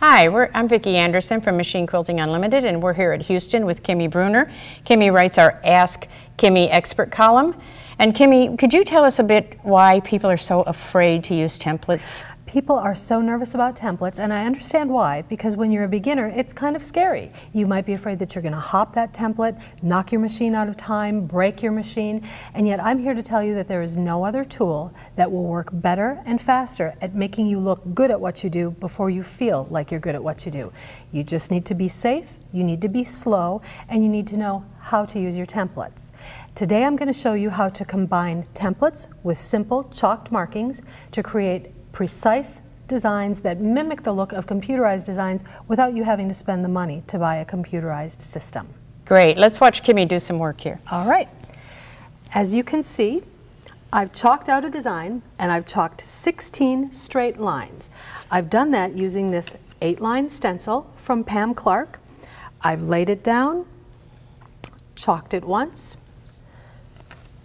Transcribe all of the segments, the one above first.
Hi, I'm Vicki Anderson from Machine Quilting Unlimited, and we're here at Houston with Kimmy Brunner. Kimmy writes our Ask Kimmy Expert column. And Kimmy, could you tell us a bit why people are so afraid to use templates? People are so nervous about templates, and I understand why, because when you're a beginner, it's kind of scary. You might be afraid that you're going to hop that template, knock your machine out of time, break your machine, and yet I'm here to tell you that there is no other tool that will work better and faster at making you look good at what you do before you feel like you're good at what you do. You just need to be safe, you need to be slow, and you need to know how to use your templates. Today I'm going to show you how to combine templates with simple chalked markings to create precise designs that mimic the look of computerized designs without you having to spend the money to buy a computerized system. Great. Let's watch Kimmy do some work here. All right. As you can see, I've chalked out a design and I've chalked 16 straight lines. I've done that using this 8-line stencil from Pam Clark. I've laid it down, chalked it once,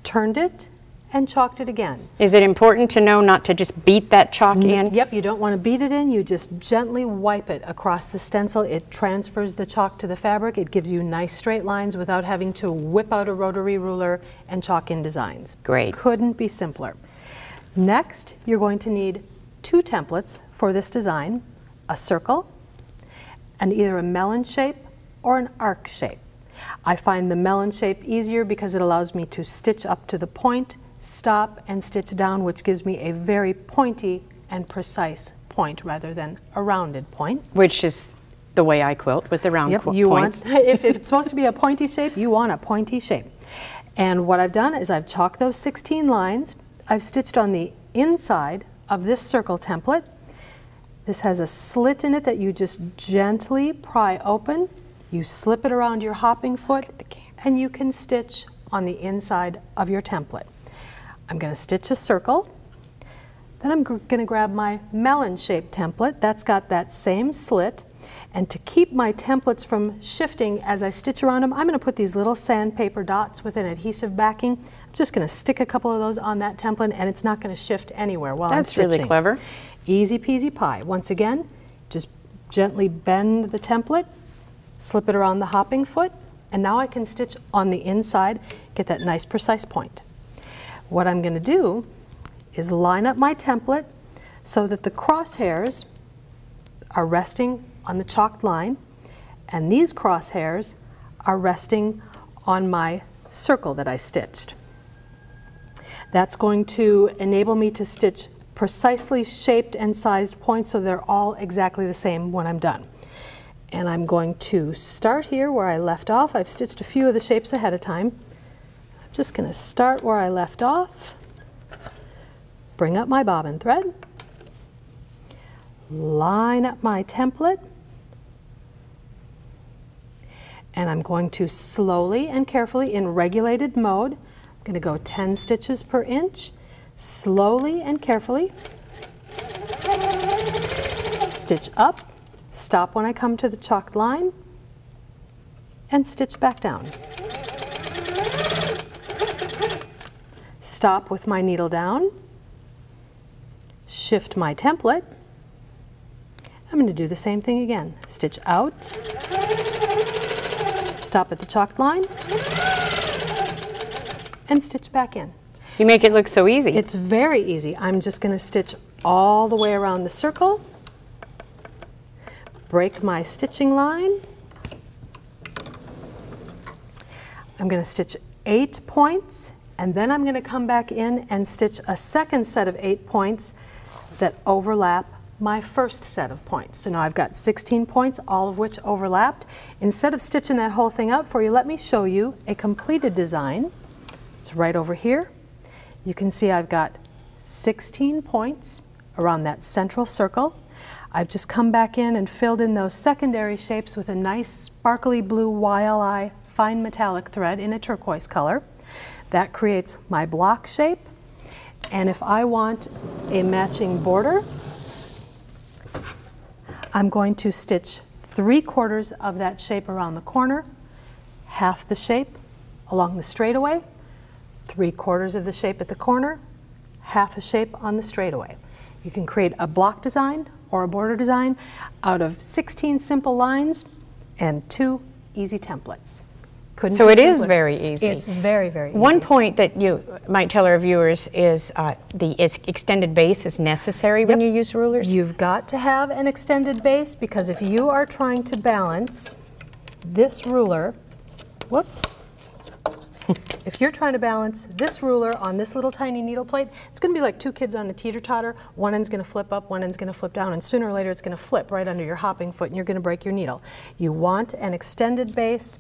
turned it, and chalked it again. Is it important to know not to just beat that chalk in? Yep, you don't want to beat it in, you just gently wipe it across the stencil. It transfers the chalk to the fabric. It gives you nice straight lines without having to whip out a rotary ruler and chalk in designs. Great. Couldn't be simpler. Next, you're going to need 2 templates for this design, a circle and either a melon shape or an arc shape. I find the melon shape easier because it allows me to stitch up to the point, stop and stitch down, which gives me a very pointy and precise point rather than a rounded point. Which is the way I quilt, with the round points. If it's supposed to be a pointy shape, you want a pointy shape. And what I've done is I've chalked those 16 lines. I've stitched on the inside of this circle template. This has a slit in it that you just gently pry open. You slip it around your hopping foot and you can stitch on the inside of your template. I'm going to stitch a circle, then I'm going to grab my melon-shaped template. That's got that same slit, and to keep my templates from shifting as I stitch around them, I'm going to put these little sandpaper dots with an adhesive backing. I'm just going to stick a couple of those on that template, and it's not going to shift anywhere while I'm stitching. That's really clever. Easy peasy pie. Once again, just gently bend the template, slip it around the hopping foot, and now I can stitch on the inside, get that nice precise point. What I'm going to do is line up my template so that the crosshairs are resting on the chalked line and these crosshairs are resting on my circle that I stitched. That's going to enable me to stitch precisely shaped and sized points so they're all exactly the same when I'm done. And I'm going to start here where I left off. I've stitched a few of the shapes ahead of time. I'm just going to start where I left off, bring up my bobbin thread, line up my template, and I'm going to slowly and carefully, in regulated mode, I'm going to go 10 stitches per inch, slowly and carefully, stitch up, stop when I come to the chalked line, and stitch back down. Stop with my needle down, shift my template. I'm going to do the same thing again. Stitch out, stop at the chalked line, and stitch back in. You make it look so easy. It's very easy. I'm just going to stitch all the way around the circle, break my stitching line. I'm going to stitch 8 points, and then I'm going to come back in and stitch a second set of 8 points that overlap my first set of points. So now I've got 16 points, all of which overlapped. Instead of stitching that whole thing out for you, let me show you a completed design. It's right over here. You can see I've got 16 points around that central circle. I've just come back in and filled in those secondary shapes with a nice sparkly blue YLI fine metallic thread in a turquoise color. That creates my block shape, and if I want a matching border, I'm going to stitch 3/4 of that shape around the corner, half the shape along the straightaway, 3/4 of the shape at the corner, half a shape on the straightaway. You can create a block design or a border design out of 16 simple lines and 2 easy templates. Couldn't So be it is simpler. very easy. It's very, very easy. One point that you might tell our viewers is the extended base is necessary when you use rulers. You've got to have an extended base because if you are trying to balance this ruler, whoops, if you're trying to balance this ruler on this little tiny needle plate, it's going to be like 2 kids on a teeter-totter. One end's going to flip up, one end's going to flip down, and sooner or later it's going to flip right under your hopping foot and you're going to break your needle. You want an extended base.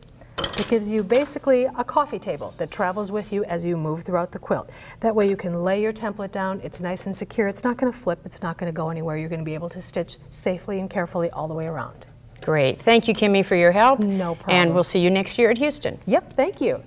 It gives you basically a coffee table that travels with you as you move throughout the quilt. That way you can lay your template down, it's nice and secure, it's not going to flip, it's not going to go anywhere, you're going to be able to stitch safely and carefully all the way around. Great. Thank you, Kimmy, for your help. No problem. And we'll see you next year at Houston. Yep, thank you.